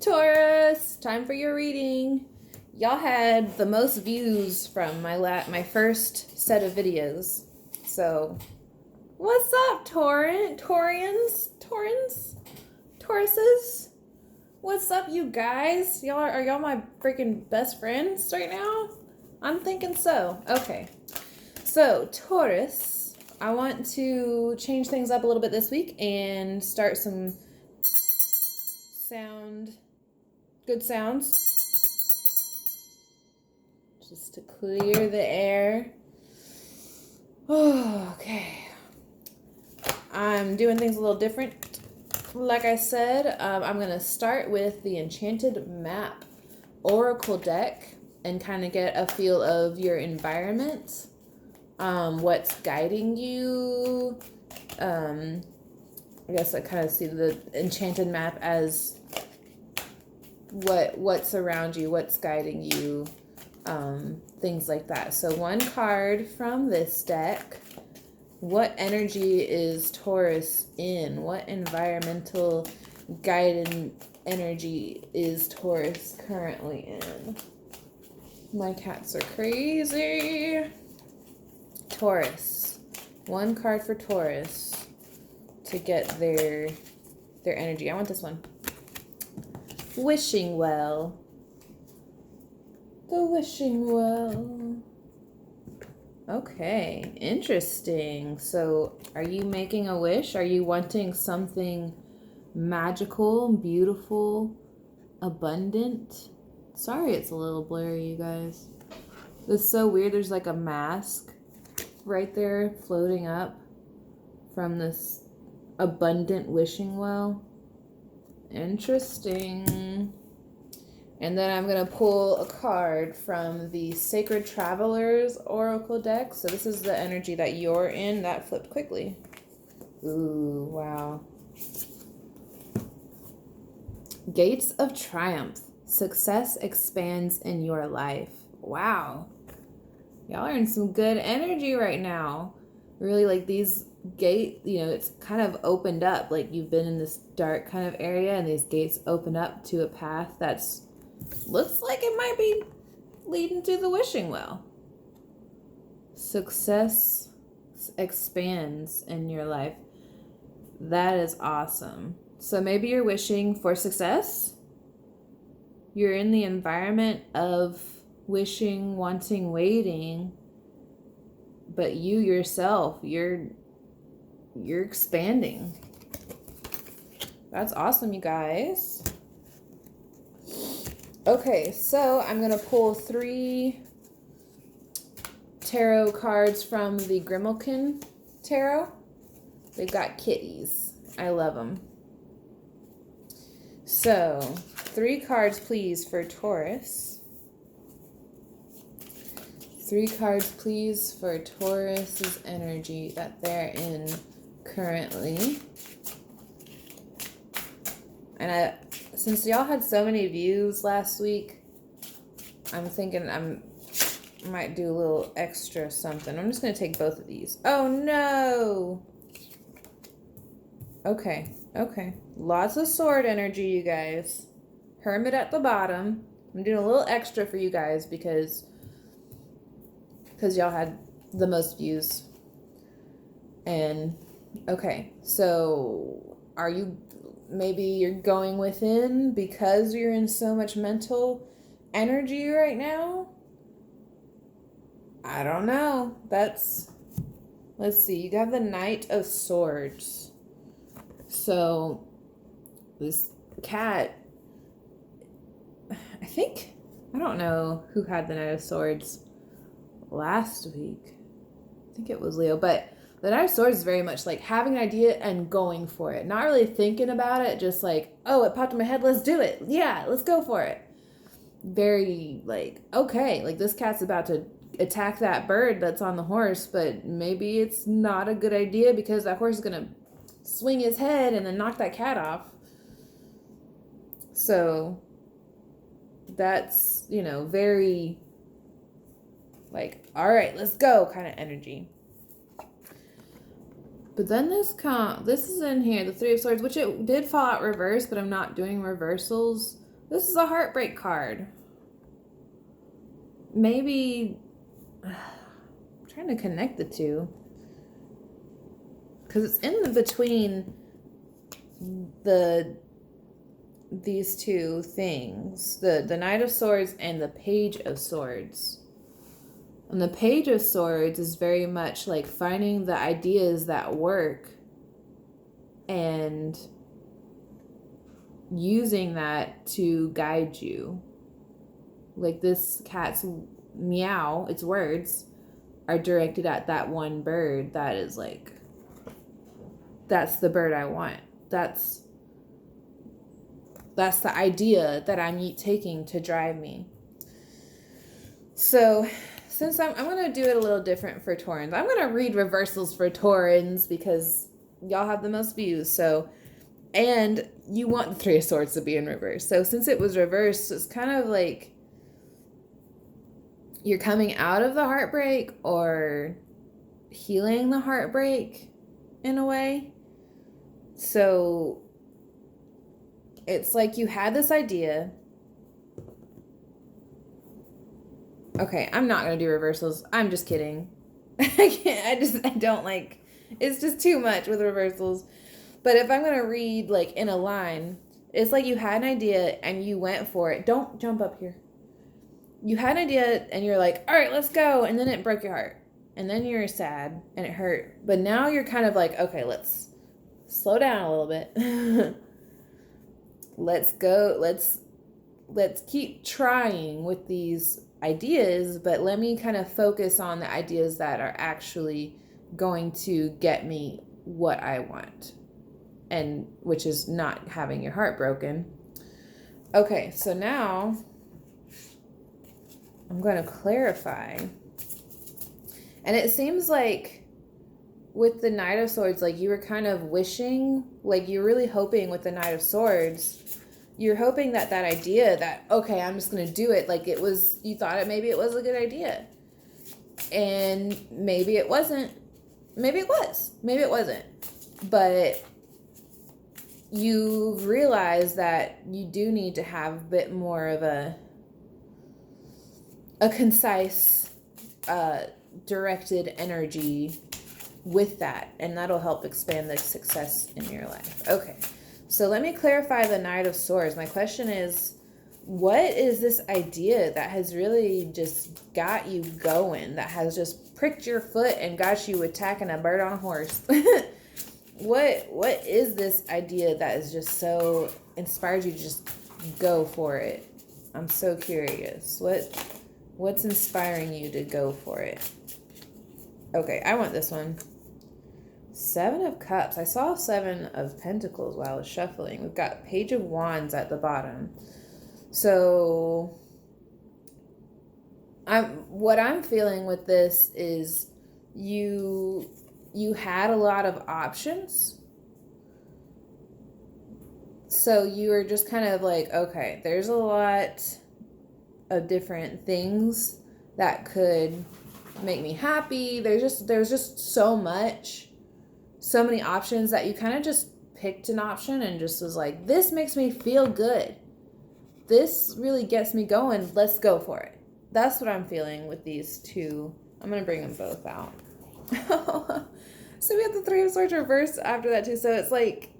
Taurus, time for your reading. Y'all had the most views from my first set of videos. So, what's up, Taurians? Tauruses? What's up, you guys? Are y'all my freaking best friends right now? I'm thinking so. Okay. So, Taurus, I want to change things up a little bit this week and start some good sounds, just to clear the air. Oh, okay. I'm doing things a little different. Like I said, I'm going to start with the Enchanted Map Oracle deck and kind of get a feel of your environment, what's guiding you. I guess I kind of see the Enchanted Map as what's around you, what's guiding you, things like that. So one card from this deck. What energy is Taurus in? What environmental guided energy is Taurus currently in? My cats are crazy. Taurus. One card for Taurus to get their energy. I want this one. Wishing well. The wishing well. Okay, interesting. So, are you making a wish? Are you wanting something magical, beautiful, abundant? Sorry, it's a little blurry, you guys. It's so weird. There's like a mask right there floating up from this abundant wishing well. Interesting. And then I'm going to pull a card from the Sacred Travelers Oracle deck. So this is the energy that you're in. That flipped quickly. Ooh, wow. Gates of Triumph. Success expands in your life. Wow. Y'all are in some good energy right now. Really, like these it's kind of opened up. Like you've been in this dark kind of area and these gates open up to a path that's looks like it might be leading to the wishing well. Success expands in your life. That is awesome. So maybe you're wishing for success. You're in the environment of wishing, wanting, waiting. But you yourself, you're expanding. That's awesome, you guys. Okay, so I'm going to pull 3 tarot cards from the Grimalkin Tarot. They've got kitties. I love them. So, 3 cards, please, for Taurus. 3 cards, please, for Taurus's energy that they're in currently. And since y'all had so many views last week, I'm thinking I might do a little extra something. I'm just going to take both of these. Oh, no. Okay. Lots of sword energy, you guys. Hermit at the bottom. I'm doing a little extra for you guys because y'all had the most views. And, okay. So, maybe you're going within because you're in so much mental energy right now? I don't know. Let's see. You have the Knight of Swords. So, this cat, I don't know who had the Knight of Swords last week. I think it was Leo, but the Knight of Swords is very much like having an idea and going for it. Not really thinking about it, just like, oh, it popped in my head, let's do it. Yeah, let's go for it. Very like, okay, like this cat's about to attack that bird that's on the horse, but maybe it's not a good idea because that horse is going to swing his head and then knock that cat off. So that's, very like, all right, let's go kind of energy. But then this is in here, the 3 of Swords, which it did fall out reverse, but I'm not doing reversals This is a heartbreak card. Maybe I'm trying to connect the two, because it's in between these two things, the Knight of Swords and the Page of Swords. And the Page of Swords is very much like finding the ideas that work and using that to guide you. Like this cat's meow, its words are directed at that one bird that is like, that's the bird I want. That's the idea that I'm taking to drive me. So since I'm going to do it a little different for Taurans, I'm going to read reversals for Taurans because y'all have the most views. So, and you want the Three of Swords to be in reverse. So since it was reversed, it's kind of like you're coming out of the heartbreak or healing the heartbreak in a way. So it's like you had this idea. Okay, I'm not going to do reversals. I'm just kidding. I don't like, it's just too much with reversals. But if I'm going to read like in a line, it's like you had an idea and you went for it. Don't jump up here. You had an idea and you're like, all right, let's go. And then it broke your heart. And then you're sad and it hurt. But now you're kind of like, okay, let's slow down a little bit. Let's go. Let's keep trying with these ideas, but let me kind of focus on the ideas that are actually going to get me what I want, and which is not having your heart broken. Okay, so now I'm going to clarify. And it seems like with the Knight of Swords, like you were kind of wishing, like you're really hoping with the Knight of Swords, you're hoping that idea that, okay, I'm just going to do it. Like it was, you thought maybe it was a good idea. And maybe it wasn't. Maybe it was. Maybe it wasn't. But you realize that you do need to have a bit more of a concise, directed energy with that. And that'll help expand the success in your life. Okay. So let me clarify the Knight of Swords. My question is, what is this idea that has really just got you going, that has just pricked your foot and got you attacking a bird on a horse? What is this idea that is just so inspired you to just go for it? I'm so curious. What's inspiring you to go for it? Okay, I want this one. Seven of Cups. I saw Seven of Pentacles while I was shuffling. We've got Page of Wands at the bottom. So what I'm feeling with this is you had a lot of options. So you were just kind of like, okay, there's a lot of different things that could make me happy. There's just so many options that you kind of just picked an option and just was like, this makes me feel good. This really gets me going. Let's go for it. That's what I'm feeling with these two. I'm going to bring them both out. So we have the Three of Swords reversed after that too. So it's like,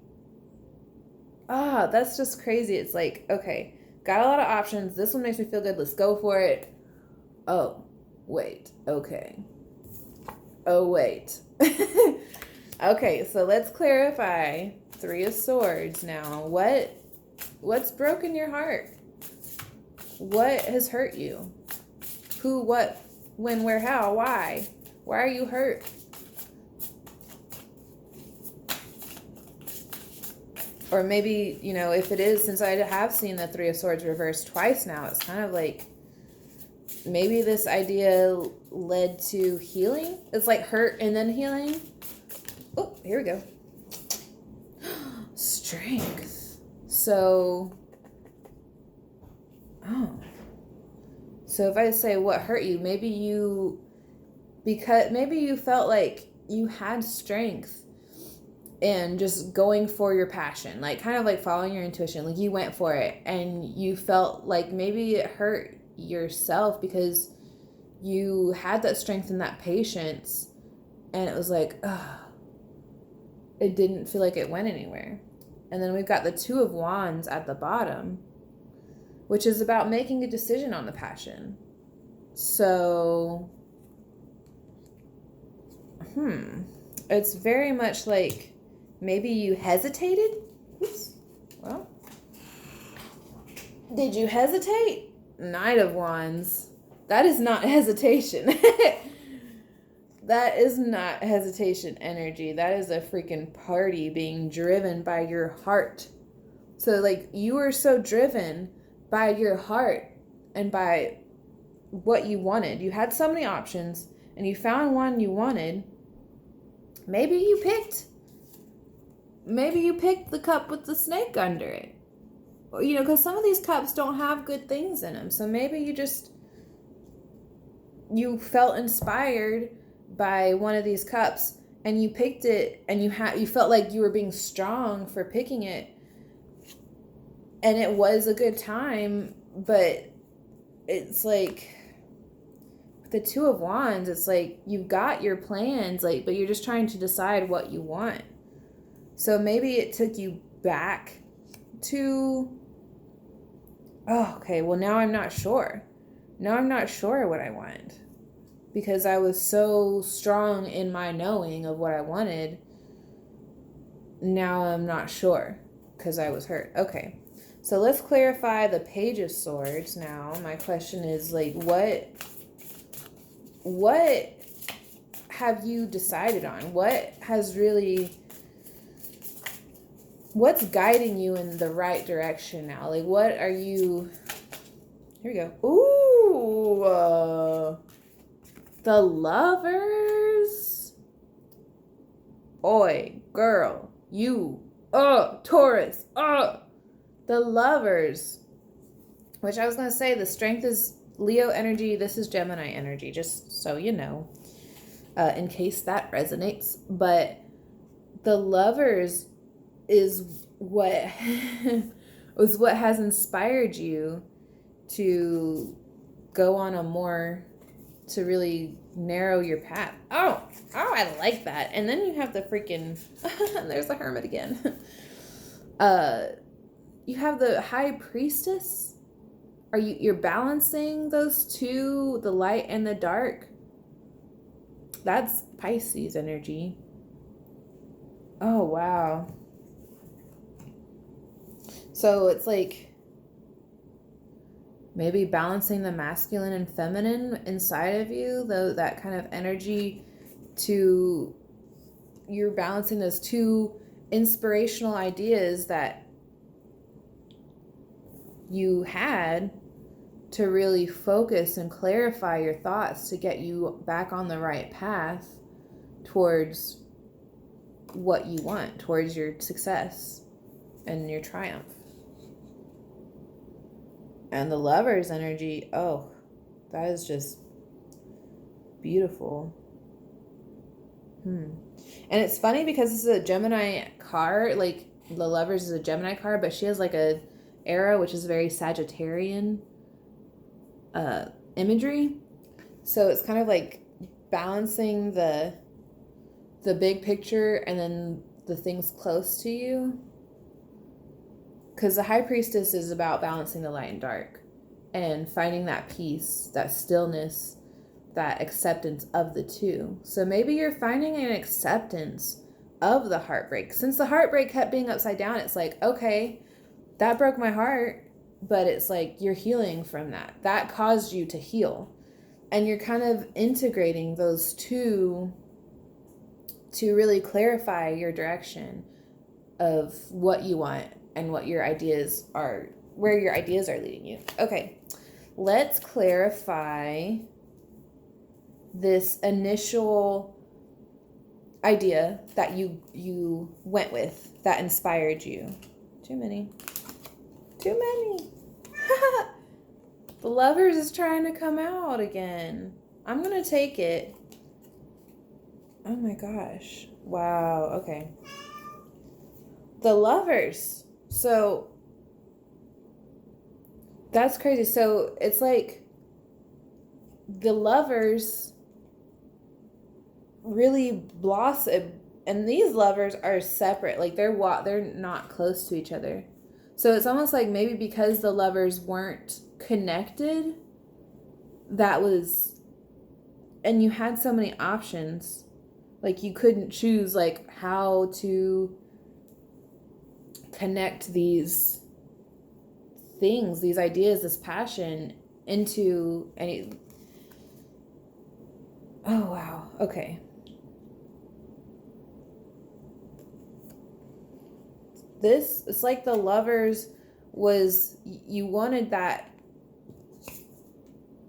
that's just crazy. It's like, okay, got a lot of options. This one makes me feel good. Let's go for it. Oh, wait. Okay. Oh, wait. Okay, so let's clarify Three of Swords now. What's broken your heart? What has hurt you? Who, what, when, where, how, why? Why are you hurt? Or maybe, if it is, since I have seen the Three of Swords reversed twice now, it's kind of like maybe this idea led to healing. It's like hurt and then healing. Oh, here we go. Strength. So if I say what hurt you, maybe you felt like you had strength and just going for your passion, like kind of like following your intuition. Like you went for it and you felt like maybe it hurt yourself because you had that strength and that patience, and it was like, ugh, it didn't feel like it went anywhere. And then we've got the Two of Wands at the bottom, which is about making a decision on the passion. So, it's very much like maybe you hesitated. Oops. Well, did you hesitate? Knight of Wands. That is not hesitation. That is not hesitation energy. That is a freaking party being driven by your heart. So, like, you were so driven by your heart and by what you wanted. You had so many options and you found one you wanted. Maybe you picked the cup with the snake under it. You know, because some of these cups don't have good things in them. So maybe you felt inspired by one of these cups and you picked it, and you felt like you were being strong for picking it, and it was a good time. But it's like the Two of Wands, it's like you've got your plans, like, but you're just trying to decide what you want. So maybe it took you back to, oh, okay, well, now I'm not sure. Now I'm not sure what I want because I was so strong in my knowing of what I wanted. Now I'm not sure because I was hurt. Okay, so let's clarify the Page of Swords now. My question is, like, what have you decided on? What's guiding you in the right direction now? Like, what are you... Here we go. Ooh, the Lovers. Oi, girl, you, Taurus, the Lovers. Which I was going to say, the Strength is Leo energy. This is Gemini energy, just so you know, in case that resonates. But the Lovers is what was what has inspired you to go on to really narrow your path. Oh, I like that. And then you have the freaking, there's the Hermit again. You have the High Priestess. You're balancing those two, the light and the dark? That's Pisces energy. Oh, wow. So it's like maybe balancing the masculine and feminine inside of you, though, that kind of energy you're balancing those two inspirational ideas that you had to really focus and clarify your thoughts to get you back on the right path towards what you want, towards your success and your triumph. And the Lover's energy, oh, that is just beautiful. And it's funny because this is a Gemini card, like the Lovers is a Gemini card, but she has like a arrow, which is very Sagittarian imagery. So it's kind of like balancing the big picture and then the things close to you. Because the High Priestess is about balancing the light and dark and finding that peace, that stillness, that acceptance of the two. So maybe you're finding an acceptance of the heartbreak. Since the heartbreak kept being upside down, it's like, okay, that broke my heart, but it's like you're healing from that. That caused you to heal. And you're kind of integrating those two to really clarify your direction of what you want and what your ideas are, where your ideas are leading you. Okay, let's clarify this initial idea that you went with that inspired you. Too many. The Lovers is trying to come out again. I'm gonna take it. Oh my gosh. Wow, okay. the lovers. So that's crazy. So it's like the lovers really blossom, and these lovers are separate. Like they're not close to each other. So it's almost like maybe because the lovers weren't connected, that was, and you had so many options, like you couldn't choose like how to connect these things, these ideas, this passion into any. Oh wow, okay. This, it's like the lovers was, you wanted that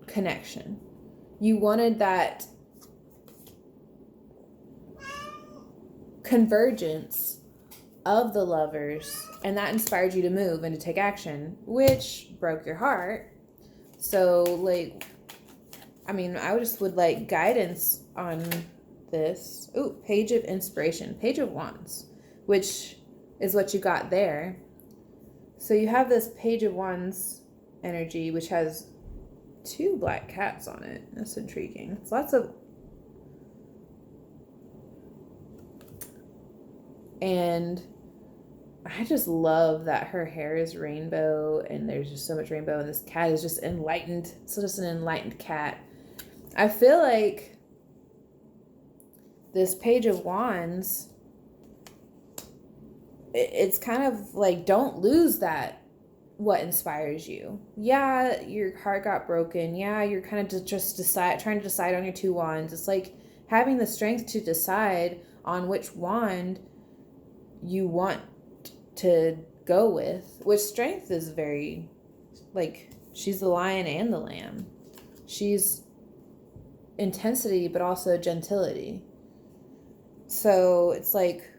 connection, you wanted that convergence of the lovers, and that inspired you to move and to take action, which broke your heart. So like, I mean, I just would like guidance on this. Ooh, page of inspiration, page of wands, which is what you got there. So you have this page of wands energy, which has 2 black cats on it. That's intriguing. It's lots of, and I just love that her hair is rainbow, and there's just so much rainbow, and this cat is just enlightened. So just an enlightened cat. I feel like this page of wands, it's kind of like, don't lose that, what inspires you. Yeah, your heart got broken. Yeah, you're kind of just trying to decide on your 2 wands. It's like having the strength to decide on which wand you want to go with, which strength is very, like, she's the lion and the lamb. She's intensity, but also gentility. So it's like,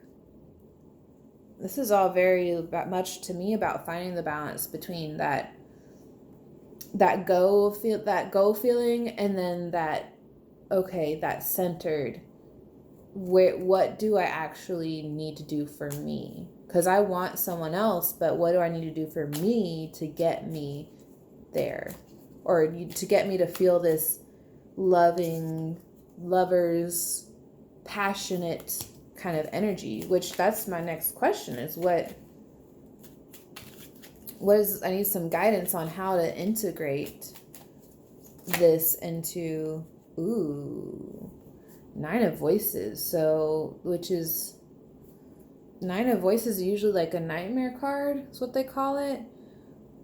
this is all very much to me about finding the balance between that go feeling, and then that, okay, that centered, what do I actually need to do for me? Because I want someone else, but what do I need to do for me to get me there, or to get me to feel this loving, lovers, passionate kind of energy? Which, that's my next question, is what is, I need some guidance on how to integrate this into, ooh, 9 of Voices. So, which is, 9 of Voices is usually like a nightmare card, is what they call it.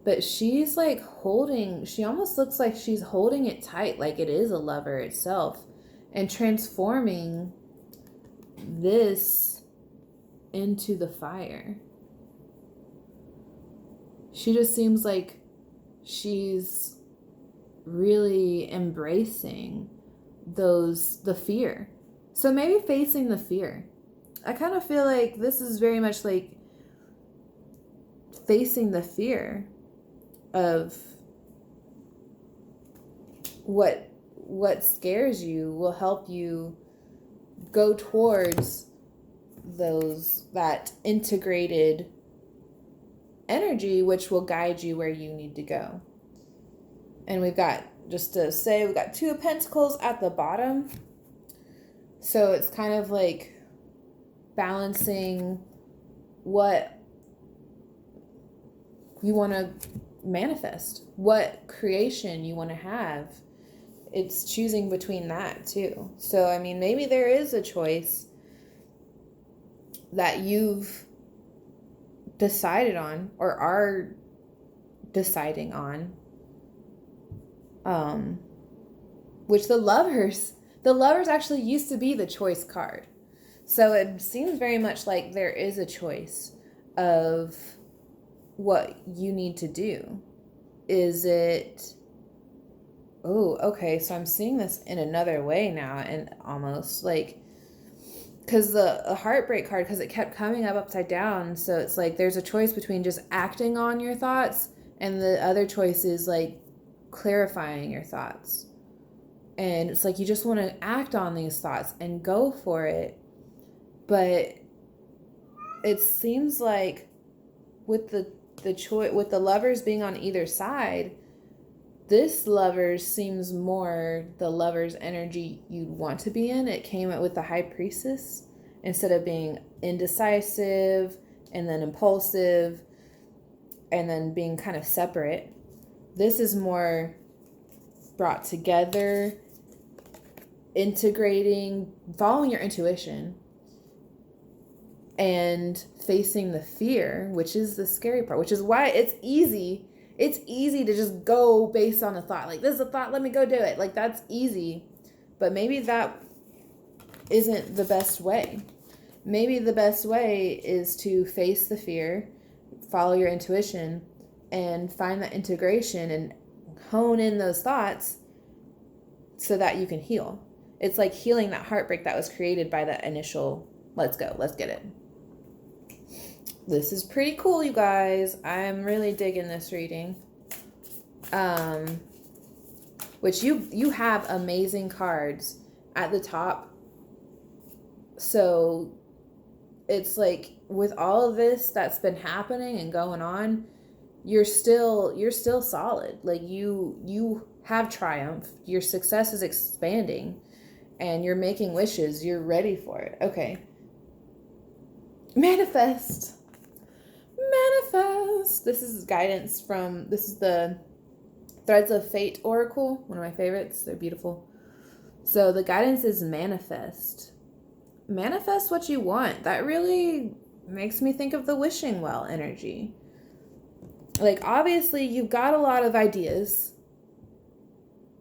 But she's like holding, she almost looks like she's holding it tight, like it is a lover itself, and transforming this into the fire. She just seems like she's really embracing the fear. So maybe facing the fear. I kind of feel like this is very much like facing the fear of what scares you will help you go towards that integrated energy, which will guide you where you need to go. And we've got, just to say, we've got 2 of Pentacles at the bottom. So it's kind of like balancing what you want to manifest, what creation you want to have. It's choosing between that too. So, I mean, maybe there is a choice that you've decided on, or are deciding on, which the lovers actually used to be the choice card. So it seems very much like there is a choice of what you need to do. Is it, oh, okay, so I'm seeing this in another way now, and almost like, because the heartbreak card, because it kept coming up upside down, so it's like there's a choice between just acting on your thoughts, and the other choice is like clarifying your thoughts. And it's like you just want to act on these thoughts and go for it, but it seems like with the choice, with the lovers being on either side, this lovers seems more the lover's energy you'd want to be in. It came out with the high priestess instead of being indecisive and then impulsive and then being kind of separate. This is more brought together, integrating, following your intuition, and facing the fear, which is the scary part, which is why it's easy to just go based on a thought. Like, this is a thought, let me go do it. Like, that's easy. But maybe that isn't the best way. Maybe the best way is to face the fear, follow your intuition, and find that integration and hone in those thoughts so that you can heal. It's like healing that heartbreak that was created by that initial, let's go, let's get it. This is pretty cool, you guys. I'm really digging this reading. Which you have amazing cards at the top. So it's like with all of this that's been happening and going on, you're still solid. Like you have triumph. Your success is expanding and you're making wishes. You're ready for it. Okay. Manifest. This is guidance this is the Threads of Fate Oracle, one of my favorites. They're beautiful. So the guidance is manifest. Manifest what you want. That really makes me think of the wishing well energy. Like, obviously you've got a lot of ideas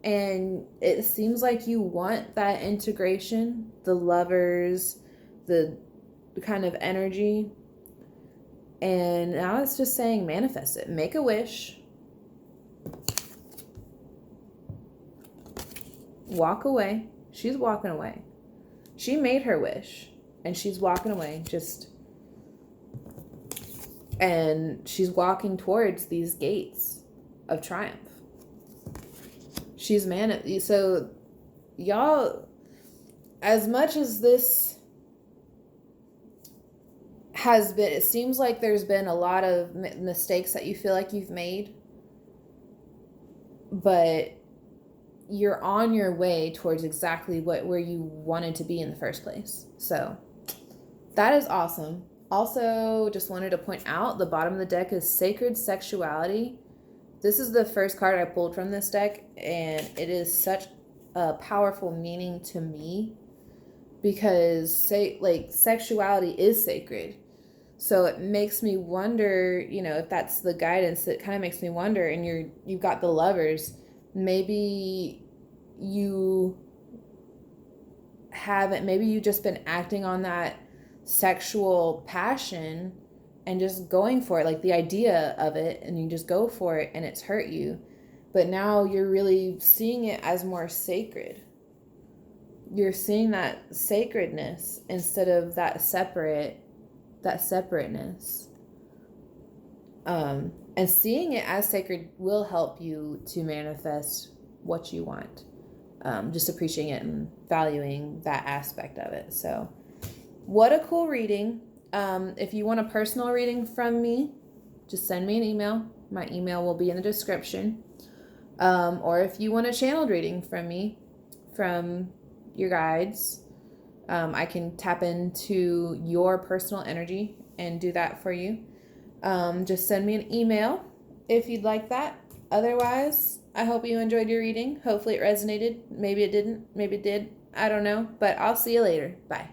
and it seems like you want that integration, the lovers, the kind of energy. And now it's just saying manifest it. Make a wish. Walk away. She's walking away. She made her wish. And she's walking away. And she's walking towards these gates of triumph. She's so y'all, as much as this has been, it seems like there's been a lot of mistakes that you feel like you've made, but you're on your way towards exactly where you wanted to be in the first place. So that is awesome. Also, just wanted to point out the bottom of the deck is Sacred Sexuality. This is the first card I pulled from this deck, and it is such a powerful meaning to me because sexuality is sacred. So it makes me wonder, if that's the guidance, it kind of makes me wonder, and you've got the lovers, maybe you've just been acting on that sexual passion and just going for it, like the idea of it, and you just go for it and it's hurt you. But now you're really seeing it as more sacred. You're seeing that sacredness instead of that separateness. And seeing it as sacred will help you to manifest what you want. Just appreciating it and valuing that aspect of it. So what a cool reading. If you want a personal reading from me, just send me an email. My email will be in the description. Or if you want a channeled reading from me, from your guides, I can tap into your personal energy and do that for you. Just send me an email if you'd like that. Otherwise, I hope you enjoyed your reading. Hopefully it resonated. Maybe it didn't. Maybe it did. I don't know. But I'll see you later. Bye.